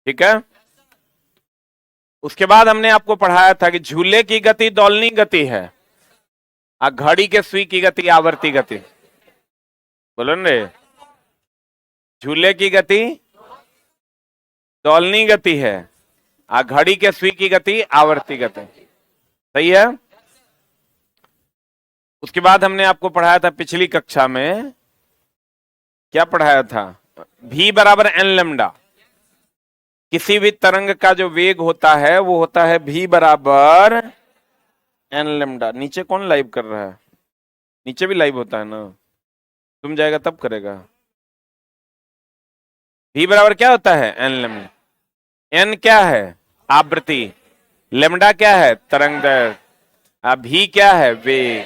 ठीक है। उसके बाद हमने आपको पढ़ाया था कि झूले की गति दौलनी गति है और घड़ी के सुई की गति आवर्ती गति। बोलो न रे। झूले की गति दौलनी गति है और घड़ी के सुई की गति आवर्ती गति। सही है। उसके बाद हमने आपको पढ़ाया था पिछली कक्षा में, क्या पढ़ाया था, v बराबर एन लेमडा। किसी भी तरंग का जो वेग होता है वो होता है v बराबर एन लेमडा। नीचे कौन लाइव कर रहा है? नीचे भी लाइव होता है ना, तुम जाएगा तब करेगा। v बराबर क्या होता है एन लेमडा। एन क्या है? आवृत्ति। लेमडा क्या है? तरंग दैर्घ्य। अब v क्या है? वेग।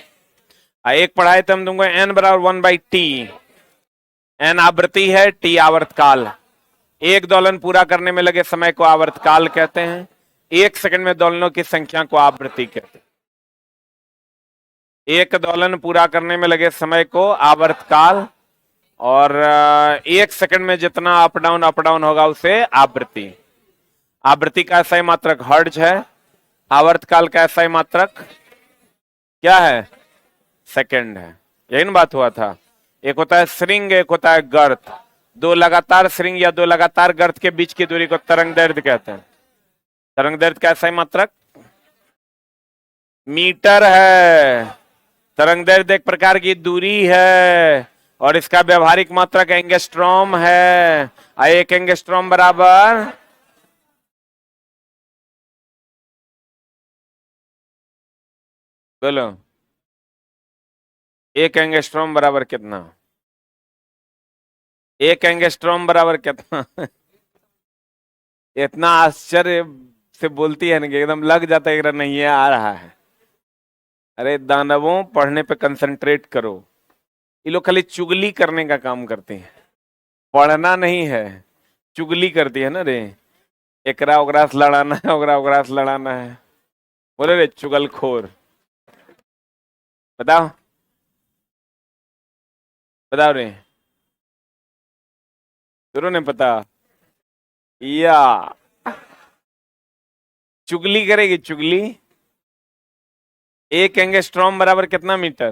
एक पढ़ाए थे हम तुमको एन बराबर 1/t। एन आवृत्ति है, टी आवर्तकाल। एक दोलन पूरा करने में लगे समय को आवर्तकाल कहते हैं। एक सेकंड में दोलनों की संख्या को आवृत्ति कहते हैं। एक दोलन पूरा करने में लगे समय को आवर्तकाल, और एक सेकंड में जितना अप डाउन होगा उसे आवृत्ति। आवृत्ति का SI मात्रक हर्ट्ज है, आवर्तकाल का SI मात्रक क्या है? सेकंड है। यही ना बात हुआ था। एक होता है श्रिंग, एक होता है गर्त। दो लगातार श्रिंग या दो लगातार गर्त के बीच की दूरी को तरंग दैर्घ्य कहते हैं। तरंग दैर्घ्य का SI मात्रक मीटर है। तरंग दैर्घ्य एक प्रकार की दूरी है और इसका व्यवहारिक मात्रक एंगस्ट्रॉम है। एक एंगस्ट्रॉम बराबर बोलो, एक एंगस्ट्रॉम बराबर कितना? एक एंगस्ट्रॉम बराबर कितना? इतना आश्चर्य से बोलती है ना कि एकदम लग जाता है कि नहीं ये आ रहा है। अरे दानवों, पढ़ने पे कंसंट्रेट करो। ये लोग खाली चुगली करने का काम करते हैं, पढ़ना नहीं है। चुगली करती है ना रे। एकरा ओकरा से लड़ाना है, ओकरा ओकरा से लड़ाना है। बोले रे चुगलखोर। बताओ बताओ रे, तुरो ने पता या चुगली करेगी चुगली। एक एंगस्ट्रॉम बराबर कितना मीटर?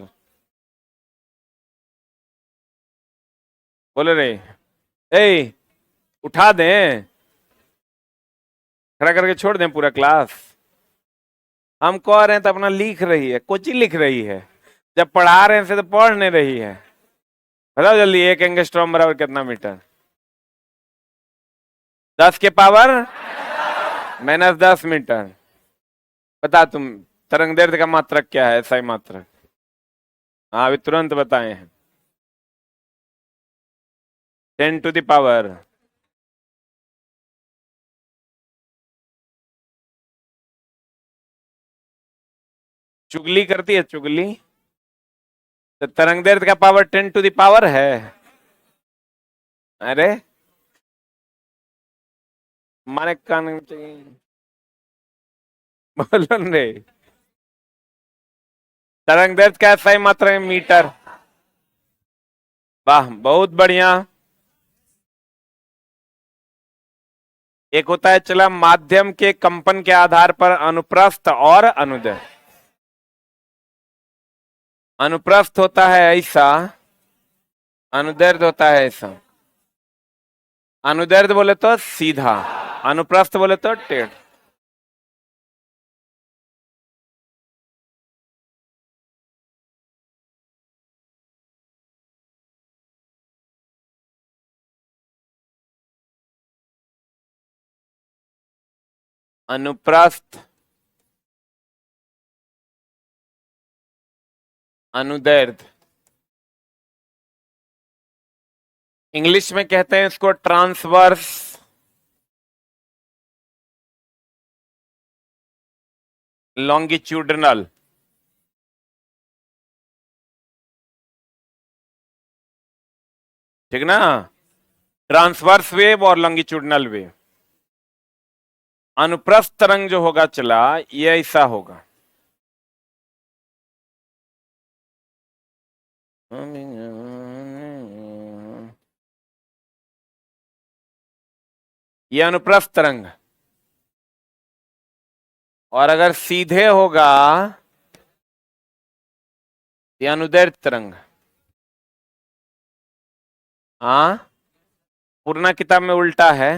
बोले रे। ए, उठा दें, खड़ा करके छोड़ दें पूरा क्लास? हम कह रहे हैं तो अपना लिख रही है, कोची लिख रही है। जब पढ़ा रहे हैं तो पढ़ नहीं रही है। बताओ जल्दी, एक एंगस्ट्रॉम बराबर कितना मीटर? 10 के पावर -10 मीटर। बता तुम, तरंग दैर्घ्य का मात्रक क्या है? SI मात्रक। हाँ अभी तुरंत बताए हैं। 10⁻। चुगली करती है चुगली। तो तरंग दैर्घ्य का पावर 10⁻ है। अरे माने कान चाहिए। बोलो रे। तरंग दैर्घ्य का SI मात्रक है मीटर। वाह बहुत बढ़िया। एक होता है चला माध्यम के कंपन के आधार पर अनुप्रस्थ और अनुदैर्घ्य। अनुप्रस्थ होता है ऐसा, अनुदैर्घ्य होता है ऐसा। अनुदैर्घ्य बोले तो सीधा, अनुप्रस्थ बोले तो टेढ़। अनुप्रस्थ, अनुदैर्घ्य। इंग्लिश में कहते हैं इसको ट्रांसवर्स लॉन्गिट्यूडनल। ठीक ना? ट्रांसवर्स वेव और लॉन्गिट्यूडनल वेव। अनुप्रस्थ तरंग जो होगा चला ये ऐसा होगा। ये अनुप्रस्थ तरंग, और अगर सीधे होगा ये अनुदैर्ध्य तरंग। हाँ, पुराना किताब में उल्टा है,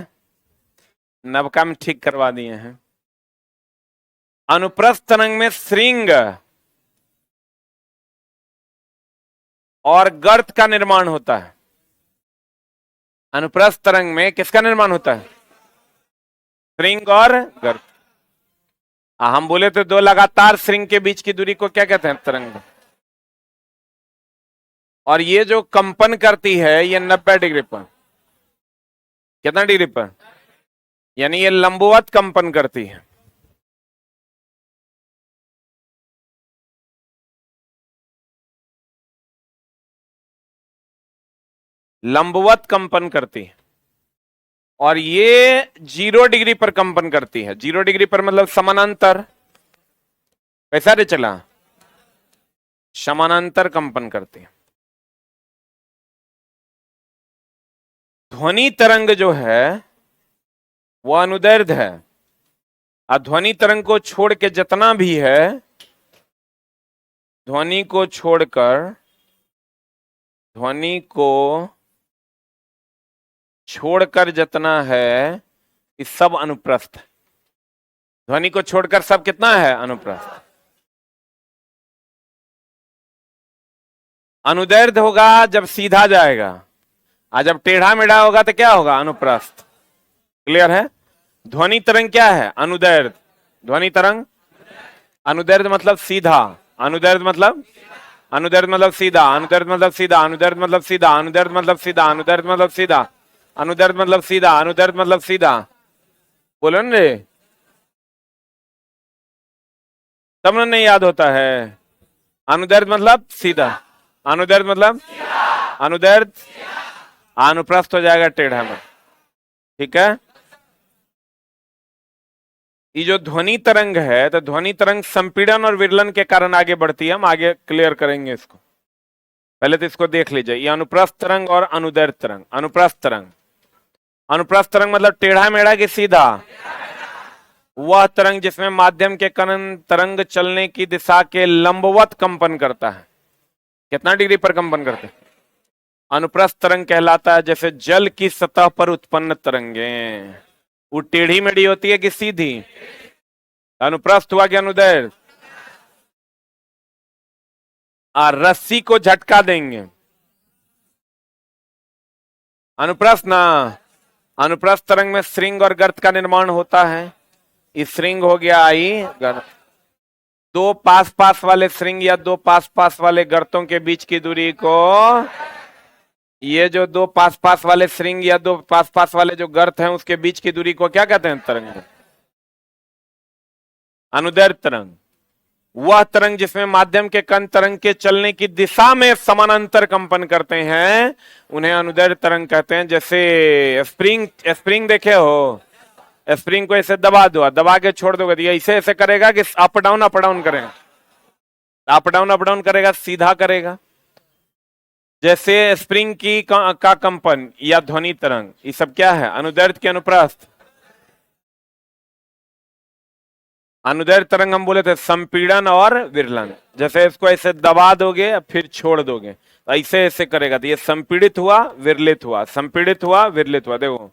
नवका में ठीक करवा दिए हैं। अनुप्रस्थ तरंग में श्रृंग और गर्त का निर्माण होता है। अनुप्रस्थ तरंग में किसका निर्माण होता है? श्रृंग और गर्त। हम बोले तो दो लगातार श्रृंग के बीच की दूरी को क्या कहते हैं? तरंग। और ये जो कंपन करती है ये 90 डिग्री पर, कितना डिग्री पर? यानी ये लंबवत कंपन करती है। लंबवत कंपन करती है, और ये 0 डिग्री पर कंपन करती है। 0 डिग्री पर मतलब समानांतर। कैसा रे चला? समानांतर कंपन करती है। ध्वनि तरंग जो है वो अनुदैर्ध्य है। ध्वनि तरंग को छोड़ के जितना भी है, ध्वनि को छोड़कर जितना है इस सब अनुप्रस्थ। ध्वनि को छोड़कर सब कितना है? अनुप्रस्थ। अनुदैर्ध्य होगा जब सीधा जाएगा, और जब टेढ़ा मेढ़ा होगा तो क्या होगा? अनुप्रस्थ। क्लियर है? ध्वनि तरंग क्या है? अनुदैर्ध्य। ध्वनि तरंग अनुदैर्ध्य मतलब सीधा, अनुदैर्ध्य मतलब सीधा, अनुदैर्ध्य मतलब सीधा, अनुदैर्ध्य मतलब सीधा, अनुदैर्ध्य मतलब सीधा, अनुदैर्ध्य मतलब सीधा, अनुदैर्ध्य मतलब सीधा, अनुदैर्ध्य मतलब सीधा। बोलो न रे, तब न नहीं याद होता है। अनुदैर्ध्य मतलब सीधा, अनुदैर्ध्य मतलब अनुदैर्ध्य, अनुप्रस्थ हो जाएगा टेढ़ा में। ठीक है? ये जो ध्वनि तरंग है, तो ध्वनि तरंग संपीड़न और विरलन के कारण आगे बढ़ती है। हम आगे क्लियर करेंगे इसको, पहले तो इसको देख लीजिए। ये अनुप्रस्थ तरंग और अनुदैर्ध्य तरंग। अनुप्रस्थ तरंग, अनुप्रस्थ तरंग मतलब टेढ़ा मेढ़ा की सीधा, वह तरंग जिसमें माध्यम के कण तरंग चलने की दिशा के लंबवत कंपन करता है। कितना डिग्री पर कंपन करते हैं? अनुप्रस्थ तरंग कहलाता है जैसे जल की सतह पर उत्पन्न तरंगें, वो टेढ़ी मेढ़ी होती है कि सीधी? अनुप्रस्थ हुआ कि अनुदैर्ध्य? रस्सी को झटका देंगे, अनुप्रस्थ ना। अनुप्रस्थ तरंग में श्रृंग और गर्त का निर्माण होता है। इस श्रृंग हो गया आई गर्त। दो पास पास वाले श्रृंग या दो पास पास वाले गर्तों के बीच की दूरी को, ये जो दो पास पास वाले श्रृंग या दो पास पास वाले जो गर्त हैं उसके बीच की दूरी को क्या कहते हैं? तरंग। अनुदैर्ध्य तरंग वह तरंग जिसमें माध्यम के कण तरंग के चलने की दिशा में समानांतर कंपन करते हैं, उन्हें अनुदैर्ध्य तरंग कहते हैं। जैसे स्प्रिंग देखे हो, स्प्रिंग को ऐसे दबा दो, दबा के छोड़ दोगे तो ये ऐसे ऐसे करेगा कि अप डाउन करेगा? अप डाउन करेगा, सीधा करेगा। जैसे स्प्रिंग की का कंपन या ध्वनि तरंग, ये सब क्या है? अनुदैर्ध्य के अनुप्रस्थ। अनुदैर्ध्य तरंग हम बोले थे संपीड़न और विरलन। जैसे इसको ऐसे दबा दोगे फिर छोड़ दोगे तो ऐसे ऐसे करेगा तो ये संपीड़ित हुआ, विरलित हुआ, संपीड़ित हुआ, विरलित हुआ। देखो,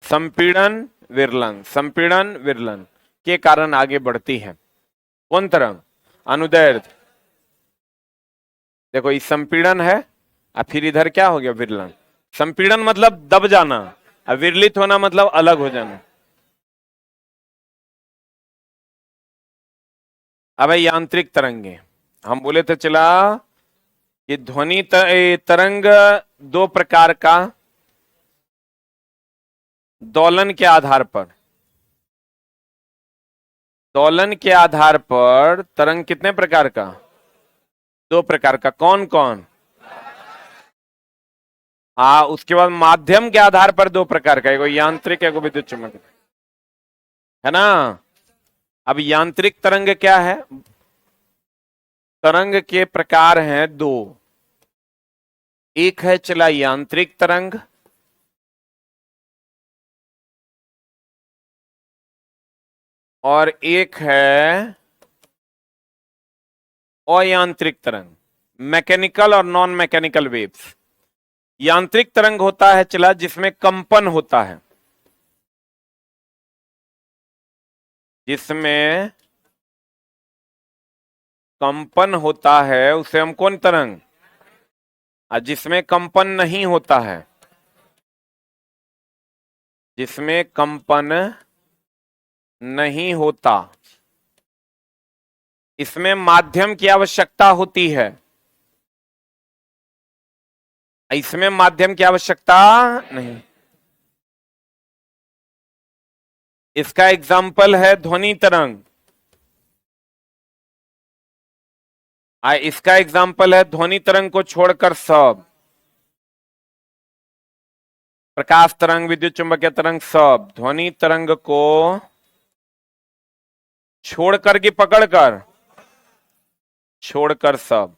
संपीड़न विरलन, संपीड़न विरलन के कारण आगे बढ़ती है। कौन तरंग? अनुदैर्ध्य। देखो, ये संपीड़न है और फिर इधर क्या हो गया? विरलन। संपीड़न मतलब दब जाना, और विरलित होना मतलब अलग हो जाना। अब यांत्रिक तरंगे हम बोले थे चला कि ध्वनि तरंग दो प्रकार का, दोलन के आधार पर, दोलन के आधार पर तरंग कितने प्रकार का? दो प्रकार का। कौन कौन? उसके बाद माध्यम के आधार पर दो प्रकार का, एगो यांत्रिक एगो विद्युत चुम्बकीय, है ना? अब यांत्रिक तरंग क्या है? तरंग के प्रकार हैं दो। एक है चला यांत्रिक तरंग, और एक है अयांत्रिक तरंग, मैकेनिकल और नॉन मैकेनिकल वेव्स। यांत्रिक तरंग होता है चला जिसमें कंपन होता है, जिसमें कंपन होता है उसे हम कौन तरंग, और जिसमें कंपन नहीं होता है, जिसमें कंपन नहीं होता, इसमें माध्यम की आवश्यकता होती है, इसमें माध्यम की आवश्यकता नहीं। इसका एग्जाम्पल है ध्वनि तरंग, इसका एग्जाम्पल है ध्वनि तरंग को छोड़कर सब, प्रकाश तरंग, विद्युत चुंबकीय तरंग, सब। ध्वनि तरंग को छोड़कर कि पकड़कर, छोड़कर सब,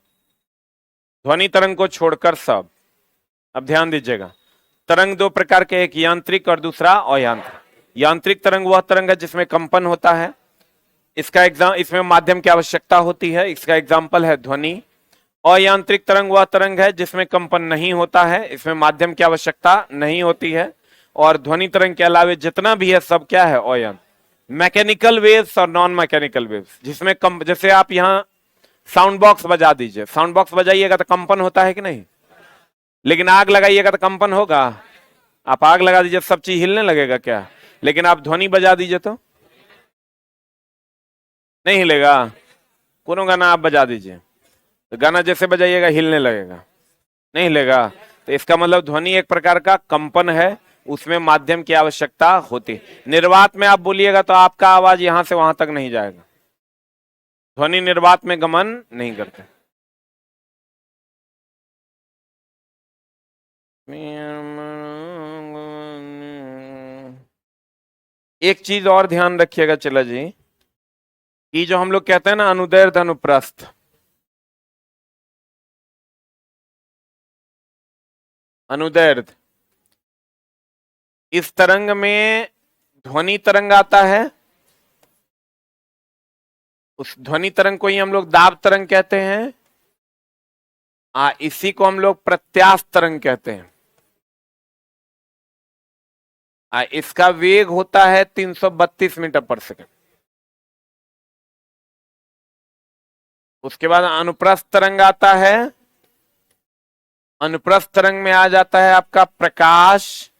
ध्वनि तरंग को छोड़कर सब। अब ध्यान दीजिएगा, तरंग दो प्रकार के, एक यांत्रिक और दूसरा अयांत्रिक। यांत्रिक तरंग वह तरंग है जिसमें कंपन होता है, इसमें माध्यम की आवश्यकता होती है, इसका एग्जाम्पल है ध्वनि। अयांत्रिक तरंग वह तरंग है जिसमें कंपन नहीं होता है, इसमें माध्यम की आवश्यकता नहीं होती है, और ध्वनि तरंग के अलावा जितना भी है सब क्या है, अयांत्रिक। मैकेनिकल वेव्स और नॉन मैकेनिकल वेव्स, जिसमें जैसे आप यहां साउंड बॉक्स बजा दीजिए, साउंड बॉक्स बजाइएगा तो कंपन होता है कि नहीं, लेकिन आग लगाइएगा तो कंपन होगा। आप आग लगा दीजिए सब चीज हिलने लगेगा क्या, लेकिन आप ध्वनि बजा दीजिए तो नहीं हिलेगा। कोनो गाना आप बजा दीजिए तो गाना जैसे बजाइएगा हिलने लगेगा, नहीं हिलेगा। तो इसका मतलब ध्वनि एक प्रकार का कंपन है, उसमें माध्यम की आवश्यकता होती है। निर्वात में आप बोलिएगा तो आपका आवाज यहां से वहां तक नहीं जाएगा, ध्वनि निर्वात में गमन नहीं करते। एक चीज और ध्यान रखिएगा चला जी, कि जो हम लोग कहते हैं ना अनुदैर्ध अनुप्रस्थ, अनुदैर्ध, इस तरंग में ध्वनि तरंग आता है, उस ध्वनि तरंग को ही हम लोग दाब तरंग कहते हैं, इसी को हम लोग प्रत्यास्थ तरंग कहते हैं। इसका वेग होता है 332 मीटर पर सेकंड। उसके बाद अनुप्रस्थ तरंग आता है, अनुप्रस्थ तरंग में आ जाता है आपका प्रकाश,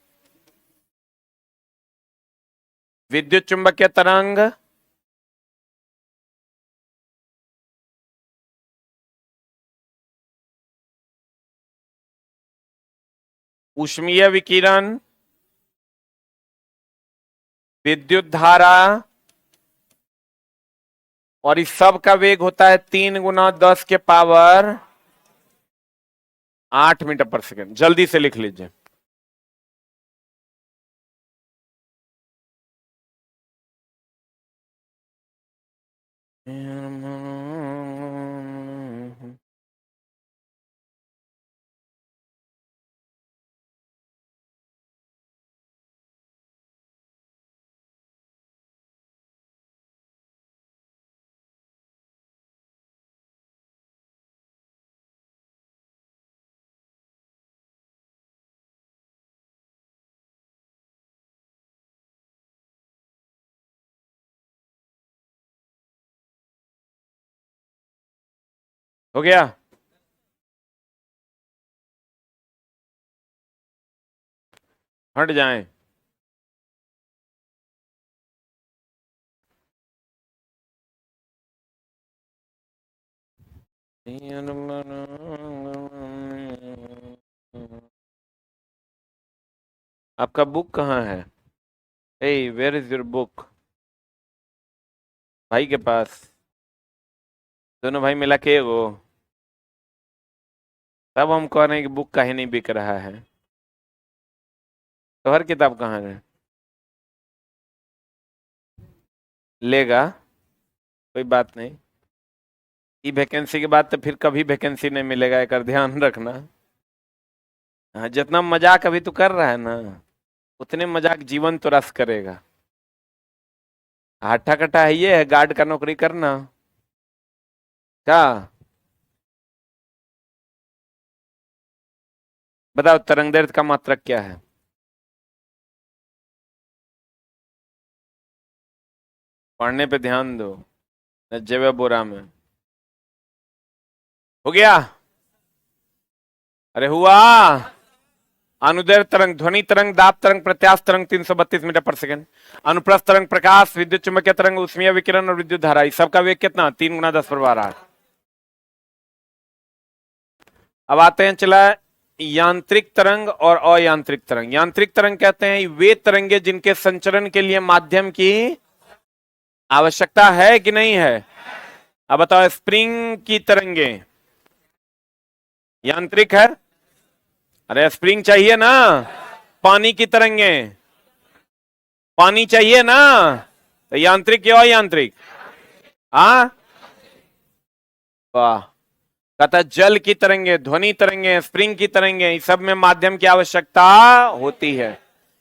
विद्युत चुंबकीय तरंग, ऊष्मीय विकिरण, विद्युत धारा, और इस सब का वेग होता है 3 × 10⁸ मीटर पर सेकंड। जल्दी से लिख लीजिए। हो गया? हट जाएं। आपका बुक कहाँ है? हे, वेयर इज योर बुक? भाई के पास, दोनों भाई मिला के वो। तब हम कह रहे हैं कि बुक काहे नहीं बिक रहा है। तो हर किताब कहाँ है? लेगा, कोई बात नहीं। ई वैकेंसी के बाद तो फिर कभी वैकेंसी नहीं मिलेगा, एक ध्यान रखना। हाँ, जितना मजाक अभी तू कर रहा है ना, उतने मजाक जीवन तो रस करेगा। हट्ठा कट्ठा है, ये है गार्ड का नौकरी करना क्या? बताओ तरंग दैर्ध्य का मात्रक क्या है? पढ़ने पे ध्यान दो, जेब बोरा में। हो गया? अरे हुआ। अनुदैर्ध्य तरंग, ध्वनि तरंग, दाब तरंग, प्रत्यास्थ तरंग 332 मीटर पर सेकंड। अनुप्रस्थ तरंग, प्रकाश, विद्युत चुंबकीय तरंग, ऊष्मीय विकिरण और विद्युत धारा, इस सबका वेग कितना? 3 × 10⁻8। अब आते हैं चला यांत्रिक तरंग और अयांत्रिक तरंग। यांत्रिक तरंग कहते हैं वे तरंगे जिनके संचरण के लिए माध्यम की आवश्यकता है कि नहीं है? अब बताओ, स्प्रिंग की तरंगे यांत्रिक है? अरे स्प्रिंग चाहिए ना। पानी की तरंगे, पानी चाहिए ना, तो यांत्रिक या अयांत्रिक? हाँ, वाह। कहता जल की तरंगे, ध्वनि तरंगे, स्प्रिंग की तरंगे, इस सब में माध्यम की आवश्यकता होती है।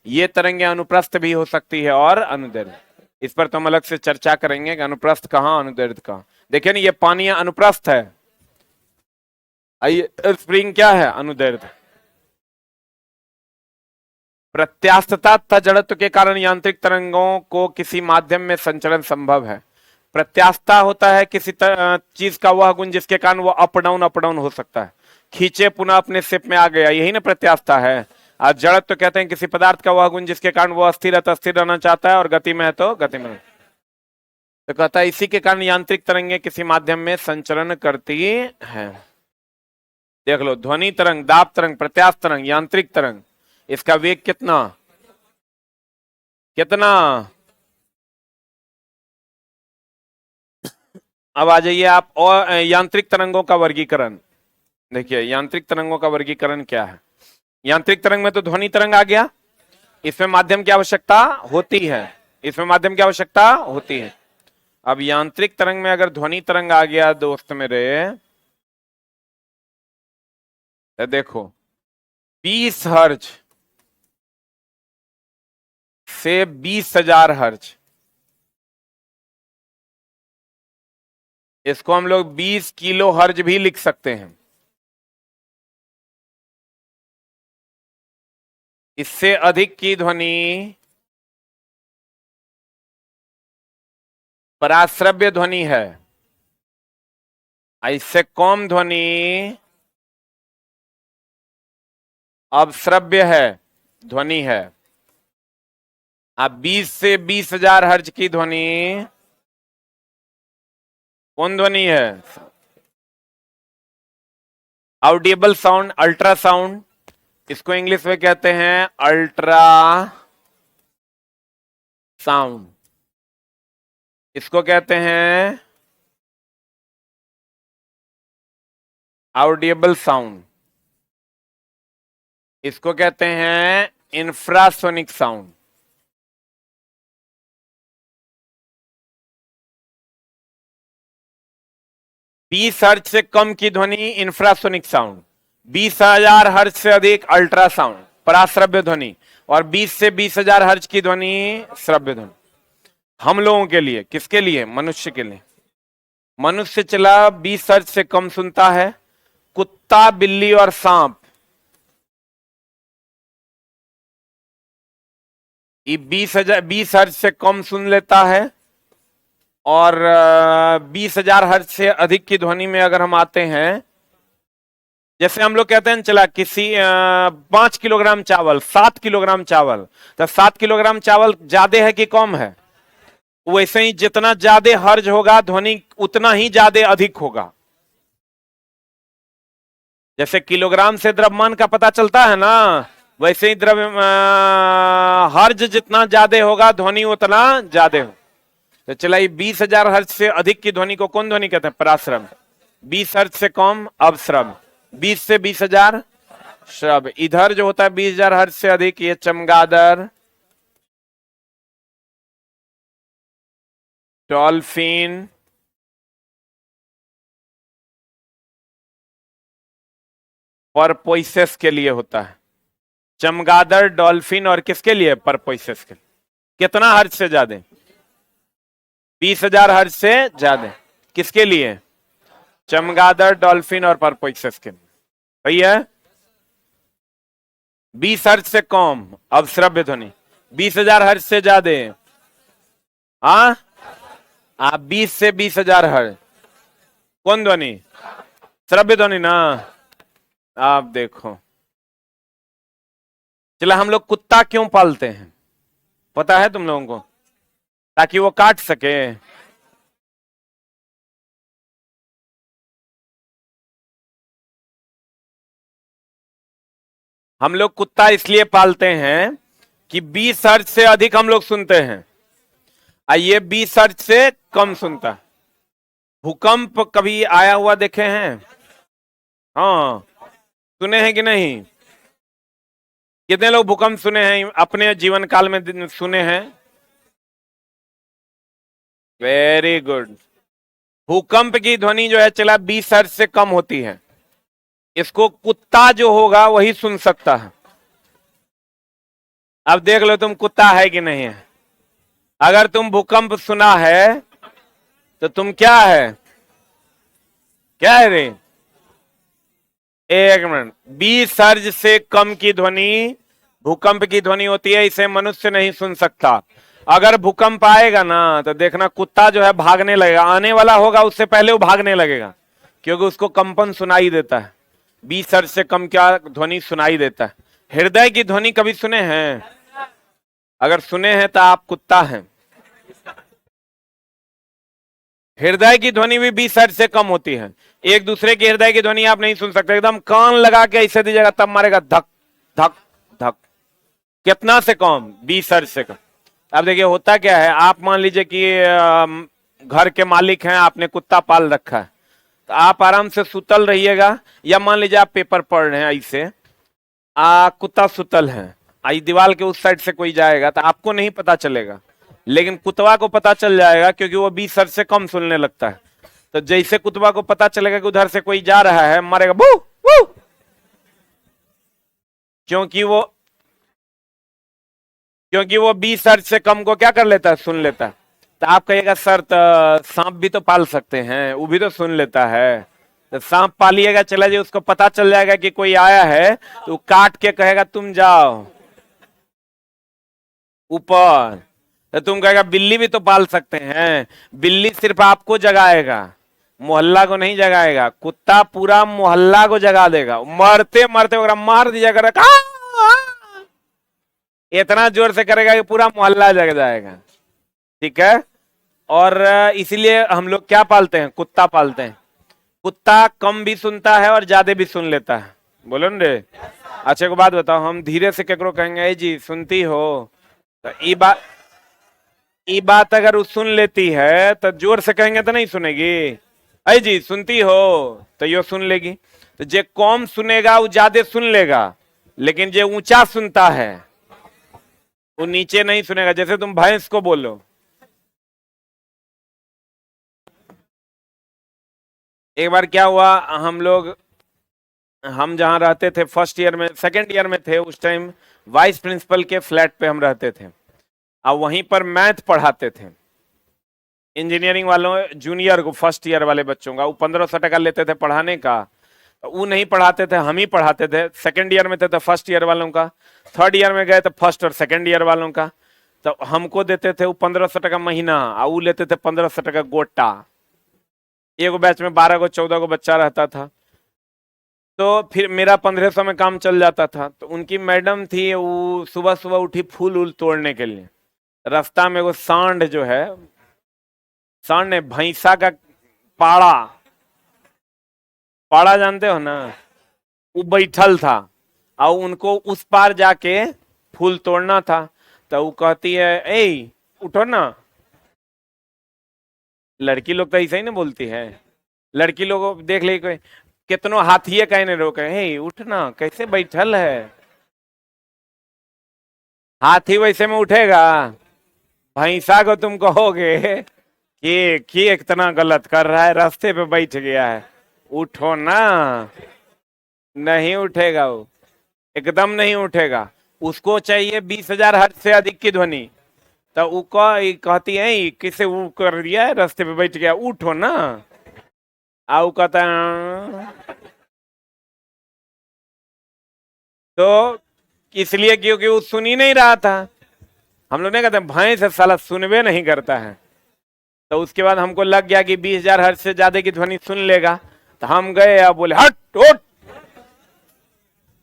ये तरंगे अनुप्रस्थ भी हो सकती है और अनुदैर्ध्य। इस पर तो हम अलग से चर्चा करेंगे कि अनुप्रस्थ कहां, अनुदैर्ध्य कहां। देखिए ना, ये पानी अनुप्रस्थ है, स्प्रिंग क्या है? अनुदैर्ध्य। प्रत्यास्थता तथा जड़त्व के कारण यांत्रिक तरंगों को किसी माध्यम में संचरण संभव है। प्रत्यास्थता होता है किसी चीज का वह गुण जिसके कारण वो अप डाउन हो सकता है, खींचे पुनः अपने शेप में आ गया, यही ना प्रत्यास्थता है। और जड़त्व तो कहते हैं किसी पदार्थ का वह गुण जिसके कारण वो अस्थिर रहना चाहता है और गति में है तो गति में। तो कहता है इसी के कारण यांत्रिक तरंगे किसी माध्यम में संचरण करती है। देख लो, ध्वनि तरंग, दाब तरंग, प्रत्यास्थ तरंग, यांत्रिक तरंग, इसका वेग कितना कितना? अब आ जाइए आप और यांत्रिक तरंगों का वर्गीकरण। देखिए यांत्रिक तरंगों का वर्गीकरण क्या है। यांत्रिक तरंग में तो ध्वनि तरंग आ गया, इसमें माध्यम की आवश्यकता होती है, इसमें माध्यम की आवश्यकता होती है। अब यांत्रिक तरंग में अगर ध्वनि तरंग आ गया दोस्त मेरे, तो देखो 20 हर्ज से 20,000 हर्ज, इसको हम लोग 20 किलो हर्ज भी लिख सकते हैं। इससे अधिक की ध्वनि पराश्रव्य ध्वनि है, इससे कम ध्वनि अवश्रव्य है ध्वनि है। अब 20 से 20,000 हर्ज की ध्वनि कौन ध्वनि है? ऑडिएबल साउंड, अल्ट्रासाउंड, इसको इंग्लिश में कहते हैं अल्ट्रा साउंड, इसको कहते हैं ऑडिएबल साउंड, इसको कहते हैं इंफ्रासोनिक साउंड। बीस हर्ज से कम की ध्वनि इंफ्रासोनिक साउंड, 20,000 हर्ज से अधिक अल्ट्रासाउंड पराश्रव्य ध्वनि, और 20 से 20,000 हर्ज की ध्वनि श्रव्य ध्वनि। हम लोगों के लिए, किसके लिए? मनुष्य के लिए। मनुष्य चला 20 हर्ज से कम सुनता है, कुत्ता, बिल्ली और सांप ये 20 हर्ज से कम सुन लेता है। और 20,000 हर्ज से अधिक की ध्वनि में अगर हम आते हैं, जैसे हम लोग कहते हैं चला किसी 5 किलोग्राम चावल, 7 किलोग्राम चावल, तो 7 किलोग्राम चावल ज्यादा है कि कम है? वैसे ही जितना ज्यादा हर्ज होगा ध्वनि उतना ही ज्यादा अधिक होगा। जैसे किलोग्राम से द्रव्यमान का पता चलता है ना, वैसे ही हर्ज जितना ज्यादा होगा ध्वनि उतना ज्यादा हो। तो चला 20,000 हर्ज से अधिक की ध्वनि को कौन ध्वनि कहते हैं? पराश्रव्य। 20 हर्ज से कम अवश्रव्य, 20 से 20,000 श्रव्य। इधर जो होता है 20,000 हर्ज से अधिक, ये चमगादड़, डॉल्फिन, परपोइसेस के लिए होता है। चमगादड़, डॉल्फिन और किसके लिए? परपोइसेस के लिए। कितना हर्ज से ज्यादा? 20,000 हर्ट्ज से ज्यादा। किसके लिए? चमगादड़, डॉल्फिन और परपोइसेस के लिए। सही है। 20 हर्ट्ज से कम अब श्रव्य ध्वनि, 20,000 हर्ट्ज से ज्यादा। हाँ, आप 20 से 20,000 हर्ट्ज कौन ध्वनि? श्रव्य ध्वनि ना। आप देखो, चला हम लोग कुत्ता क्यों पालते हैं पता है तुम लोगों को? ताकि वो काट सके। हम लोग कुत्ता इसलिए पालते हैं कि 20 हर्ट्ज से अधिक हम लोग सुनते हैं, ये 20 हर्ट्ज से कम सुनता है। भूकंप कभी आया हुआ देखे हैं? हाँ, सुने हैं कि नहीं? कितने लोग भूकंप सुने हैं अपने जीवन काल में? सुने हैं। Very good. भूकंप की ध्वनि जो है चला 20 हर्ट्ज से कम होती है। इसको कुत्ता जो होगा वही सुन सकता है। अब देख लो तुम कुत्ता है कि नहीं है। अगर तुम भूकंप सुना है तो तुम क्या है? क्या है रे? एक मिनट, 20 हर्ट्ज से कम की ध्वनि भूकंप की ध्वनि होती है, इसे मनुष्य नहीं सुन सकता। अगर भूकंप आएगा ना तो देखना कुत्ता जो है भागने लगेगा, आने वाला होगा उससे पहले वो भागने लगेगा, क्योंकि उसको कंपन सुनाई देता है। 20 हर्ट्ज से कम क्या ध्वनि सुनाई देता है। हृदय की ध्वनि कभी सुने हैं? अगर सुने हैं तो आप कुत्ता हैं। हृदय की ध्वनि भी 20 हर्ट्ज से कम होती है। एक दूसरे की हृदय की ध्वनि आप नहीं सुन सकते, एकदम कान लगा के ऐसे दीजिएगा तब मारेगा धक धक धक। कितना से कम? 20 हर्ट्ज से कम। अब देखिए होता क्या है, आप मान लीजिए कि घर के मालिक हैं, आपने कुत्ता पाल रखा है, तो आप आराम से सुतल रहिएगा, या मान लीजिए आप पेपर पढ़ रहे हैं, ऐसे कुत्ता सुतल है, आई दीवार के उस साइड से कोई जाएगा तो आपको नहीं पता चलेगा, लेकिन कुतवा को पता चल जाएगा, क्योंकि वो 20 हर्ट्ज से कम सुनने लगता है। तो जैसे कुतवा को पता चलेगा कि उधर से कोई जा रहा है, मारेगा बू बू, क्योंकि वो 20 हर्ट्ज से कम को क्या कर लेता है? सुन लेता है। तो आप कहिएगा सर तो सांप भी तो पाल सकते हैं, वो भी तो सुन लेता है। तो सांप पालिएगा, चला जाए, उसको पता चल जाएगा कि कोई आया है, तो काट के कहेगा तुम जाओ ऊपर। तो तुम कहेगा बिल्ली भी तो पाल सकते हैं, बिल्ली सिर्फ आपको जगाएगा, मोहल्ला को नहीं जगाएगा। कुत्ता पूरा मोहल्ला को जगा देगा, मरते मरते वगैरह मार दिया करेगा, इतना जोर से करेगा कि पूरा मोहल्ला जग जाएगा। ठीक है। और इसीलिए हम लोग क्या पालते हैं? कुत्ता पालते हैं। कुत्ता कम भी सुनता है और ज्यादा भी सुन लेता है। बोलो न रे। अच्छा एक बात बताओ, हम धीरे से केकरो कहेंगे जी सुनती हो, तो ई बात अगर वो सुन लेती है तो जोर से कहेंगे तो नहीं सुनेगी। अरे जी सुनती हो तो यो सुन लेगी। तो जे कम सुनेगा वो ज्यादा सुन लेगा, लेकिन जे ऊंचा सुनता है वो नीचे नहीं सुनेगा। जैसे तुम भैंस को बोलो, एक बार क्या हुआ, हम जहां रहते थे फर्स्ट ईयर में, सेकंड ईयर में थे उस टाइम, वाइस प्रिंसिपल के फ्लैट पे हम रहते थे, अब वहीं पर मैथ पढ़ाते थे इंजीनियरिंग वालों, जूनियर को, फर्स्ट ईयर वाले बच्चों का। वो 1500 टका लेते थे पढ़ाने का, वो नहीं पढ़ाते थे, हम ही पढ़ाते थे। सेकंड ईयर में थे तो फर्स्ट ईयर वालों का, थर्ड ईयर में गए तो फर्स्ट और सेकंड ईयर वालों का। तो हमको देते थे वो 1500 टका महीना, और वो लेते थे 1500 टका गोटा। एक बैच में 12 को 14 को बच्चा रहता था, तो फिर मेरा 1500 में काम चल जाता था। तो उनकी मैडम थी, वो सुबह सुबह उठी फूल उल तोड़ने के लिए, रास्ता में वो सांड जो है, सांड ने भैंसा का पाड़ा, पाड़ा जानते हो ना, वो बैठल था और उनको उस पार जाके फूल तोड़ना था। तो वो कहती है ए उठो ना। लड़की लोग तो ऐसा ही ना बोलती है, लड़की लोग देख ले कोई कितनों हाथी कहने रोके, हे उठना, कैसे बैठल है। हाथी वैसे में उठेगा? भैंसा को तुम कहोगे कि इतना गलत कर रहा है, रास्ते पे बैठ गया है, उठो ना, नहीं उठेगा वो, एकदम नहीं उठेगा। उसको चाहिए 20,000 हर्ट्ज से अधिक की ध्वनि, तो ऊ कहती है किसे ऊ कर दिया है, रास्ते पे बैठ गया, उठो ना। आऊ कहता है तो इसलिए क्योंकि वो सुन ही नहीं रहा था। हम लोग नहीं कहते भैंस है साला सुनवे नहीं करता है। तो उसके बाद हमको लग गया कि 20,000 हर्ट्ज से ज्यादा की ध्वनि सुन लेगा, तो हम गए अब बोले हट उठ,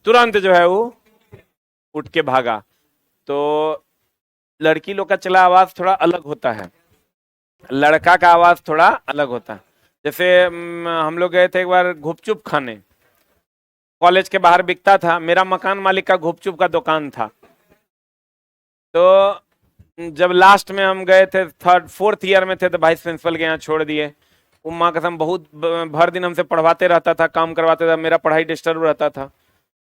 तुरंत जो है वो उठ के भागा। तो लड़की लोग का चला आवाज थोड़ा अलग होता है, लड़का का आवाज थोड़ा अलग होता है। जैसे हम लोग गए थे एक बार गुपचुप खाने, कॉलेज के बाहर बिकता था, मेरा मकान मालिक का गुपचुप का दुकान था। तो जब लास्ट में हम गए थे, थर्ड फोर्थ ईयर में थे, तो वाइस प्रिंसिपल के यहाँ छोड़ दिए। उम्मा कसम बहुत भर दिन हमसे पढ़वाते रहता था, काम करवाते था, मेरा पढ़ाई डिस्टर्ब रहता था,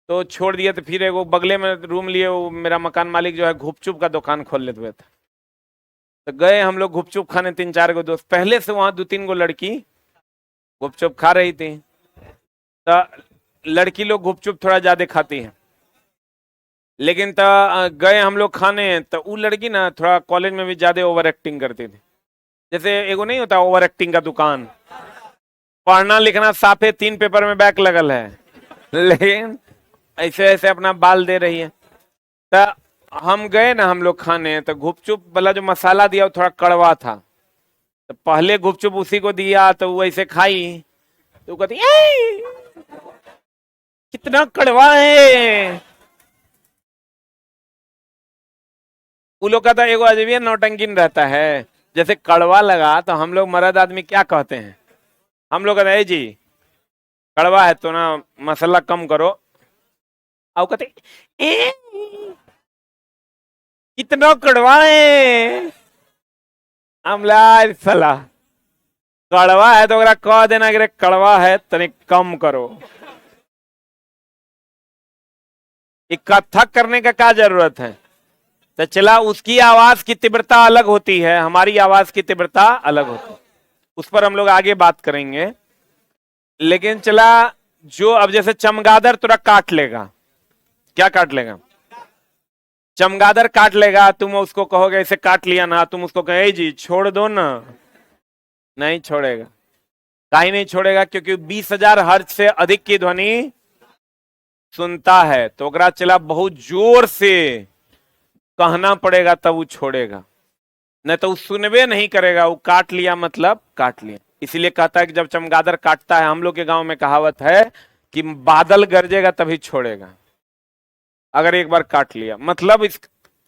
तो छोड़ दिए। तो फिर वो बगले में रूम लिए, वो मेरा मकान मालिक जो है गुपचुप का दुकान खोल लेते हुए था। तो गए हम लोग गुपचुप खाने, 3-4 गो दोस्त, पहले से वहां 2-3 गो लड़की गुपचुप खा रही थी। तो लड़की लोग गुपचुप थोड़ा ज्यादा खाती है, लेकिन तो गए हम लोग खाने, तो वो लड़की ना थोड़ा कॉलेज में भी ज्यादा ओवर एक्टिंग करती थी। जैसे एगो नहीं होता ओवर एक्टिंग का दुकान, पढ़ना लिखना साफे 3 पेपर में बैक लगल है, लेकिन ऐसे ऐसे अपना बाल दे रही है। तो हम गए ना हम लोग खाने, तो गुपचुप वाला जो मसाला दिया वो थोड़ा कड़वा था। तो पहले गुपचुप उसी को दिया, तो वो ऐसे खाई, तो कहती कितना कड़वा है। वो लोग का तो एगो अजब नौटंकीन रहता है, जैसे कड़वा लगा तो हम लोग मर्द आदमी क्या कहते हैं, हम लोग कहते हैं जी कड़वा है तो ना मसाला कम करो। आओ कहते ए कितना कड़वा है। हमला साला कड़वा है तो कह देना कि कड़वा है तनिक कम करो। एक कथक करने का क्या जरूरत है। तो चला, उसकी आवाज की तीव्रता अलग होती है, हमारी आवाज की तीव्रता अलग होती है, उस पर हम लोग आगे बात करेंगे। लेकिन चला, जो अब जैसे चमगादड़ तुरा काट लेगा, क्या काट लेगा, चमगादड़ काट लेगा, तुम उसको कहोगे ऐसे काट लिया ना, तुम उसको कहे जी छोड़ दो ना, नहीं छोड़ेगा। काहे नहीं छोड़ेगा, क्योंकि 20,000 हर्ट्ज से अधिक की ध्वनि सुनता है, तो अगर चला बहुत जोर से कहना पड़ेगा तब वो छोड़ेगा, नहीं तो वो सुनवे नहीं करेगा। वो काट लिया मतलब काट लिया। इसीलिए कहता है कि जब चमगादड़ काटता है, हम लोग के गांव में कहावत है कि बादल गरजेगा तभी छोड़ेगा, अगर एक बार काट लिया मतलब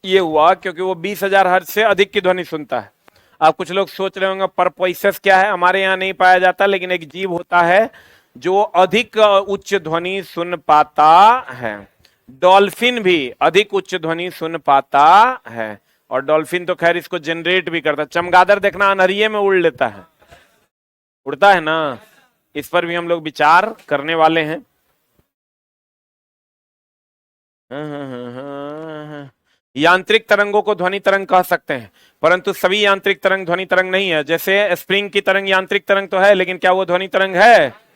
ये हुआ क्योंकि वो 20,000 हर्ट्ज से अधिक की ध्वनि सुनता है। अब कुछ लोग सोच रहे होंगे परपोइसस क्या है, हमारे यहाँ नहीं पाया जाता, लेकिन एक जीव होता है जो अधिक उच्च ध्वनि सुन पाता है। डॉल्फिन भी अधिक उच्च ध्वनि सुन पाता है, और डॉल्फिन तो खैर इसको जनरेट भी करता है। चमगादड़ देखना अनहरिये में उड़ लेता है, उड़ता है ना, इस पर भी हम लोग विचार करने वाले हैं। यांत्रिक तरंगों को ध्वनि तरंग कह सकते हैं, परंतु सभी यांत्रिक तरंग ध्वनि तरंग नहीं है। जैसे स्प्रिंग की तरंग यांत्रिक तरंग तो है, लेकिन क्या वो ध्वनि तरंग है?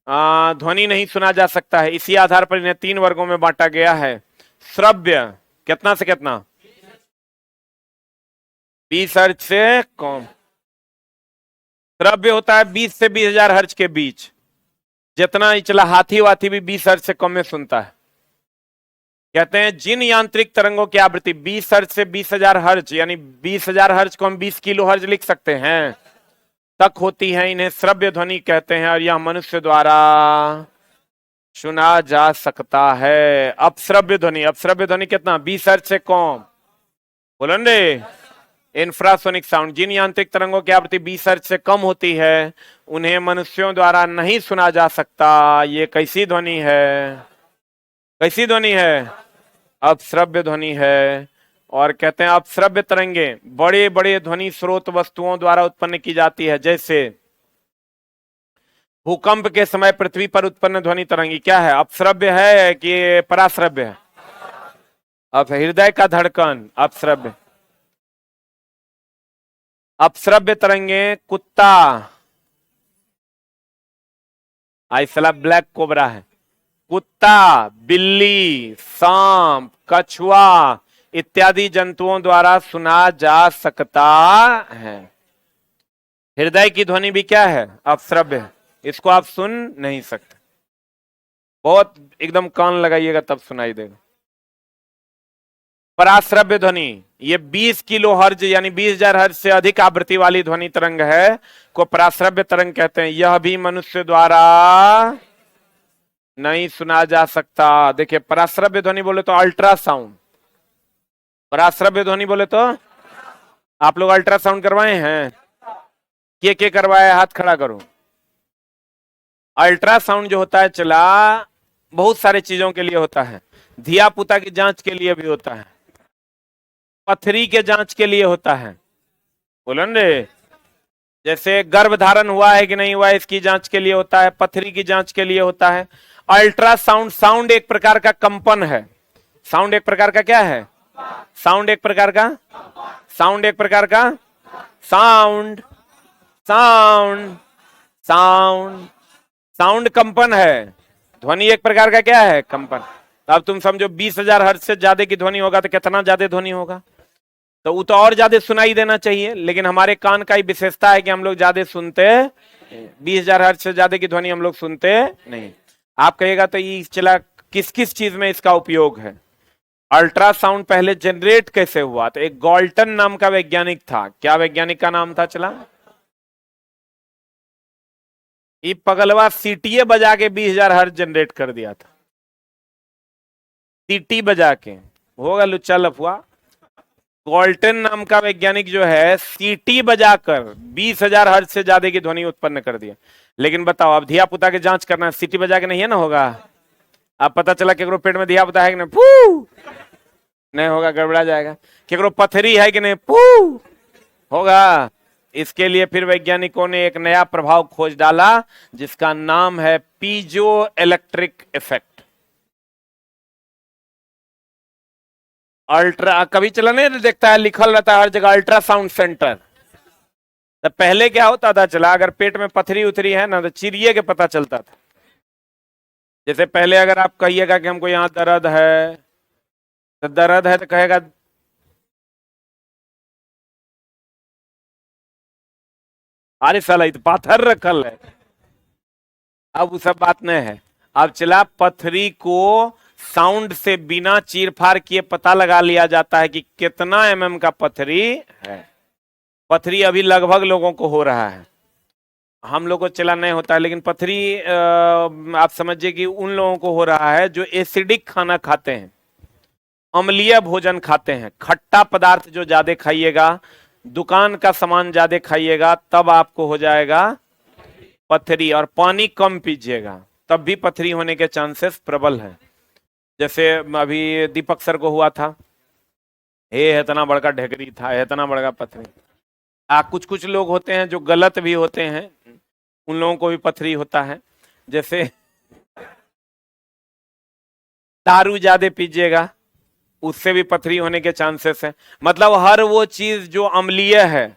ध्वनि नहीं सुना जा सकता है। इसी आधार पर इन्हें 3 वर्गों में बांटा गया है। श्रव्य कितना से कितना, 20 हर्ट्ज से कम। श्रव्य होता है 20 से 20,000 हर्ट्ज के बीच, जितना ही चला हाथी वाथी भी 20 हर्ट्ज से कम में सुनता है। कहते हैं जिन यांत्रिक तरंगों की आवृत्ति 20 हर्ट्ज से 20,000 हर्ट्ज, यानी 20,000 हर्ट्ज को हम 20 किलो हर्ट्ज लिख सकते हैं, तक होती है, इन्हें श्रव्य ध्वनि कहते हैं, और यह मनुष्य द्वारा सुना जा सकता है। अपश्रव्य ध्वनि, अपश्रव्य ध्वनि कितना, 20 हर्ट्ज से कम, बोलन रे, इंफ्रासोनिक साउंड। जिन यांत्रिक तरंगों की आवृत्ति 20 हर्ट्ज से कम होती है, उन्हें मनुष्यों द्वारा नहीं सुना जा सकता। ये कैसी ध्वनि है, कैसी ध्वनि है, अपश्रव्य ध्वनि है। और कहते हैं अपश्रव्य तरंगे बड़े बड़े ध्वनि स्रोत वस्तुओं द्वारा उत्पन्न की जाती है, जैसे भूकंप के समय पृथ्वी पर उत्पन्न ध्वनि तरंगी क्या है, अपश्रव्य है कि पराश्रव्य है? अब हृदय का धड़कन अपश्रव्य। अपश्रव्य तरंगे कुत्ता, आइसला ब्लैक कोबरा है, कुत्ता, बिल्ली, सांप, कछुआ, इत्यादि जंतुओं द्वारा सुना जा सकता है। हृदय की ध्वनि भी क्या है? अपश्रव्य है, इसको आप सुन नहीं सकते। बहुत एकदम कान लगाइएगा तब सुनाई देगा। पराश्रव्य ध्वनि, ये 20 किलो हर्ज यानी 20,000 हर्ज से अधिक आवृत्ति वाली ध्वनि तरंग है को पराश्रव्य तरंग कहते हैं। यह भी मनुष्य द्वारा नहीं सुना जा सकता। देखिए, पराश्रव्य ध्वनि बोले तो अल्ट्रासाउंड, पराश्रव्य ध्वनि बोले तो आप लोग अल्ट्रासाउंड करवाए हैं? के करवाए? हाथ खड़ा करो। अल्ट्रासाउंड जो होता है चला, बहुत सारे चीजों के लिए होता है। धिया पुता की जांच के लिए भी होता है, पथरी के जांच के लिए होता है, बोलो रे, जैसे गर्भ धारण हुआ है कि नहीं हुआ है इसकी जांच के लिए होता है, पथरी की जांच के लिए होता है। अल्ट्रासाउंड, साउंड एक प्रकार का कंपन है। साउंड एक प्रकार का क्या है? साउंड एक प्रकार का, साउंड एक प्रकार का, साउंड साउंड साउंड साउंड कंपन है। ध्वनि एक प्रकार का क्या है? कंपन। तो अब तुम समझो 20,000 हर्ट्ज से ज्यादा की ध्वनि होगा तो कितना ज्यादा ध्वनि होगा? तो वो तो और ज्यादा सुनाई देना चाहिए, लेकिन हमारे कान का ही विशेषता है कि हम लोग ज्यादा सुनते, 20,000 हर्ट्ज से ज्यादा की ध्वनि हम लोग सुनते नहीं। आप कहिएगा तो ये चला किस किस चीज में इसका उपयोग है? अल्ट्रासाउंड पहले जनरेट कैसे हुआ? तो एक गॉल्टन नाम का वैज्ञानिक था। क्या वैज्ञानिक का नाम था चला? ये पगलवा सीटीए बजा के 20,000 हर्ट्ज जनरेट कर दिया था। सीटी बजा के, होगा लुच्चा लफुआ। गॉल्टन नाम का वैज्ञानिक जो है सीटी बजाकर 20,000 हर्ट्ज से ज्यादा की ध्वनि उत्पन्न कर दिया। लेकिन बताओ, अब धिया पुता की जांच करना, सीटी बजा के नहीं है ना होगा? अब पता चला केकरो पेट में धिया पुता है कि नहीं, पू नहीं होगा, गड़बड़ा जाएगा। केकरो पथरी है कि नहीं, पू होगा। इसके लिए फिर वैज्ञानिकों ने एक नया प्रभाव खोज डाला जिसका नाम है पीजो इलेक्ट्रिक इफेक्ट। अल्ट्रा, कभी चला नहीं देखता है, लिखल रहता है हर जगह अल्ट्रासाउंड सेंटर। तो पहले क्या होता था चला, अगर पेट में पथरी उथरी है ना तो चिरिए के पता चलता था। जैसे पहले अगर आप कहिएगा कि हमको यहां दर्द है, तो दर्द है तो कहेगा अरे साला इत पाथर रखल है। अब वो सब बात नहीं है। अब चला पथरी को साउंड से बिना चीरफाड़ किए पता लगा लिया जाता है कि कितना एमएम का पथरी है। पथरी अभी लगभग लोगों को हो रहा है, हम लोग को चला नहीं होता है। लेकिन पथरी आप समझिए कि उन लोगों को हो रहा है जो एसिडिक खाना खाते हैं, अम्लीय भोजन खाते हैं, खट्टा पदार्थ जो ज्यादा खाइएगा, दुकान का सामान ज्यादा खाइएगा, तब आपको हो जाएगा पथरी। और पानी कम पीजिएगा तब भी पथरी होने के चांसेस प्रबल हैं। जैसे अभी दीपक सर को हुआ था, हे इतना बड़का ढेकरी था, इतना बड़का पथरी। कुछ कुछ लोग होते हैं जो गलत भी होते हैं, उन लोगों को भी पथरी होता है। जैसे दारू ज्यादा पीजिएगा उससे भी पथरी होने के चांसेस हैं। मतलब हर वो चीज जो अम्लीय है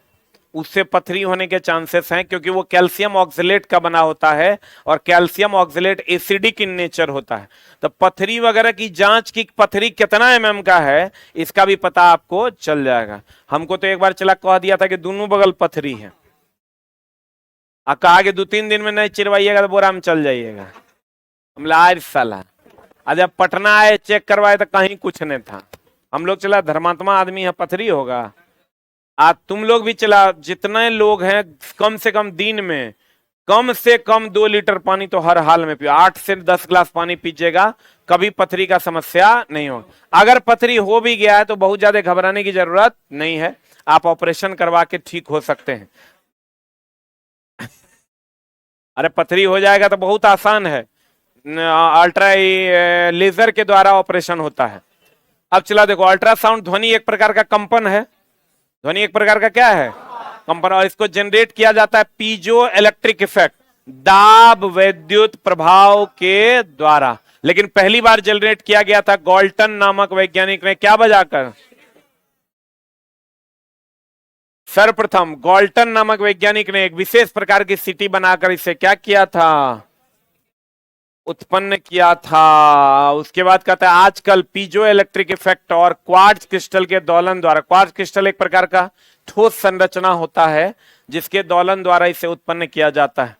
उससे पथरी होने के चांसेस हैं, क्योंकि वो कैल्शियम ऑक्सलेट का बना होता है और calcium oxalate acidic in nature होता है। तो पथरी वगैरह की जांच की पथरी कितना एमएम का है इसका भी पता आपको चल जाएगा। हमको तो एक बार चला कह दिया था कि दोनों बगल पथरी है, कहा कि 2-3 दिन में नहीं चिरवाइएगा तो बोरा में चल जाइएगा। हम लार साला, जब पटना आए चेक करवाए तो कहीं कुछ नहीं था। हम लोग चला धर्मात्मा आदमी है, पथरी होगा। तुम लोग भी चला, जितने लोग हैं कम से कम दिन में कम से कम 2 लीटर पानी तो हर हाल में पियो। 8 से 10 ग्लास पानी पीजिएगा, कभी पथरी का समस्या नहीं होगा। अगर पथरी हो भी गया है तो बहुत ज्यादा घबराने की जरूरत नहीं है, आप ऑपरेशन करवा के ठीक हो सकते हैं। अरे पथरी हो जाएगा तो बहुत आसान है, अल्ट्रा लेजर के द्वारा ऑपरेशन होता है। अब चला देखो, अल्ट्रासाउंड ध्वनि एक प्रकार का कंपन है। ध्वनि एक प्रकार का क्या है? कंपन। और इसको जनरेट किया जाता है पीजो इलेक्ट्रिक इफेक्ट, दाब विद्युत प्रभाव के द्वारा। लेकिन पहली बार जनरेट किया गया था गॉल्टन नामक वैज्ञानिक ने, क्या बजाकर? सर्वप्रथम गॉल्टन नामक वैज्ञानिक ने एक विशेष प्रकार की सीटी बनाकर इसे क्या किया था? उत्पन्न किया था। उसके बाद कहता है आजकल पीजो इलेक्ट्रिक इफेक्ट और क्वार्ट्ज क्रिस्टल के दोलन द्वारा, क्वार्ट्ज क्रिस्टल एक प्रकार का ठोस संरचना होता है जिसके दोलन द्वारा इसे उत्पन्न किया जाता है।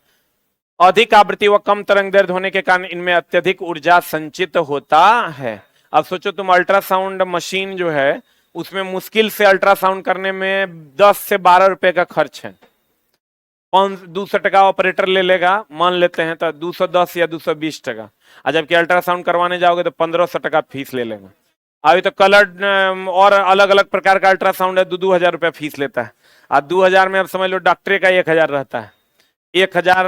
अधिक आवृत्ति व कम तरंग दैर्ध्य होने के कारण इनमें अत्यधिक ऊर्जा संचित होता है। अब सोचो तुम अल्ट्रासाउंड मशीन जो है उसमें मुश्किल से अल्ट्रासाउंड करने में 10 से 12 रुपए का खर्च है। 200 टका ऑपरेटर ले लेगा मान लेते हैं, तो 210 या 220 टका। जबकि अल्ट्रासाउंड करवाने जाओगे तो 1500 टका फीस ले लेगा। अभी तो कलर और अलग अलग प्रकार का अल्ट्रासाउंड है, 2-2000 रुपया फीस लेता है। 2000 में अब समझ लो डॉक्टरी का 1000 रहता है, 1000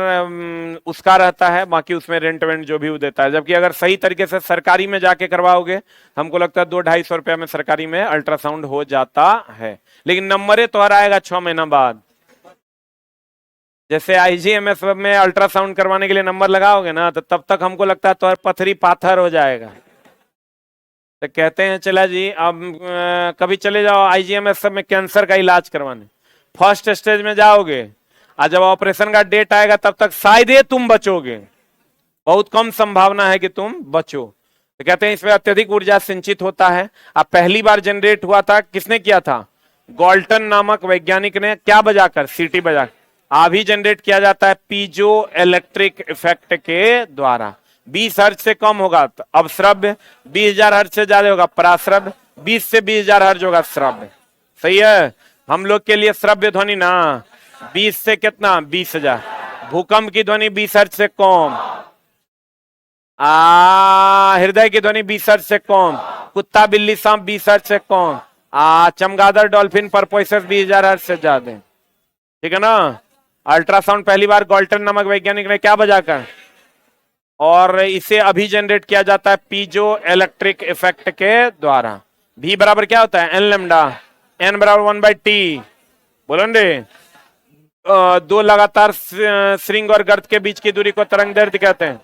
उसका रहता है, बाकी उसमें रेंट वेंट जो भी वो देता है। जबकि अगर सही तरीके से सरकारी में जाके करवाओगे हमको लगता है 200-250 रुपया में सरकारी में अल्ट्रासाउंड हो जाता है। लेकिन नंबर तो आएगा 6 महीना बाद। जैसे आईजीएमएस में अल्ट्रासाउंड करवाने के लिए नंबर लगाओगे ना, तो तब तक हमको लगता है तो पथरी पाथर हो जाएगा। तो कहते हैं चला जी अब कभी चले जाओ आईजीएमएस में कैंसर का इलाज करवाने, फर्स्ट स्टेज में जाओगे और जब ऑपरेशन का डेट आएगा तब तक शायद ही तुम बचोगे, बहुत कम संभावना है कि तुम बचो। तो कहते हैं इसमें अत्यधिक ऊर्जा संचित होता है। अब पहली बार जनरेट हुआ था, किसने किया था? गॉल्टन नामक वैज्ञानिक ने। क्या बजाकर? सीटी बजाकर। अभी जनरेट किया जाता है पीजो इलेक्ट्रिक इफेक्ट के द्वारा। 20 हर्ट्ज से कम होगा तो अवश्रव्य, 20,000 हर्ट्ज से ज्यादा होगा पराश्रव्य, 20 से 20,000 हर्ट्ज होगा श्रव्य। सही है? हम लोग के लिए श्रव्य ध्वनि ना 20 से कितना? 20,000। भूकंप की ध्वनि 20 हर्ट्ज से कम, हृदय की ध्वनि 20 हर्ट्ज से कम, कुत्ता बिल्ली सांप 20 हर्ट्ज से कम, चमगादड़ डॉल्फिन परपोइसस 20,000 हर्ट्ज से ज्यादा। ठीक है ना? अल्ट्रासाउंड पहली बार गॉल्टन नामक वैज्ञानिक ने क्या बजाकर, और इसे अभी जनरेट किया जाता है पीजो इलेक्ट्रिक इफेक्ट के द्वारा। V बराबर क्या होता है? एन लेमडा, N बराबर 1/T। बोलो रे, दो लगातार श्रृंग और गर्त के बीच की दूरी को तरंग दैर्ध्य कहते हैं।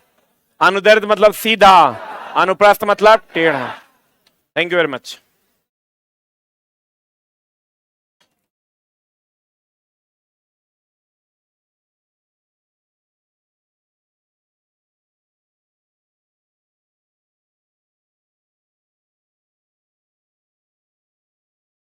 अनुदैर्ध्य मतलब सीधा, अनुप्रस्थ मतलब टेढ़ा। Thank you very much.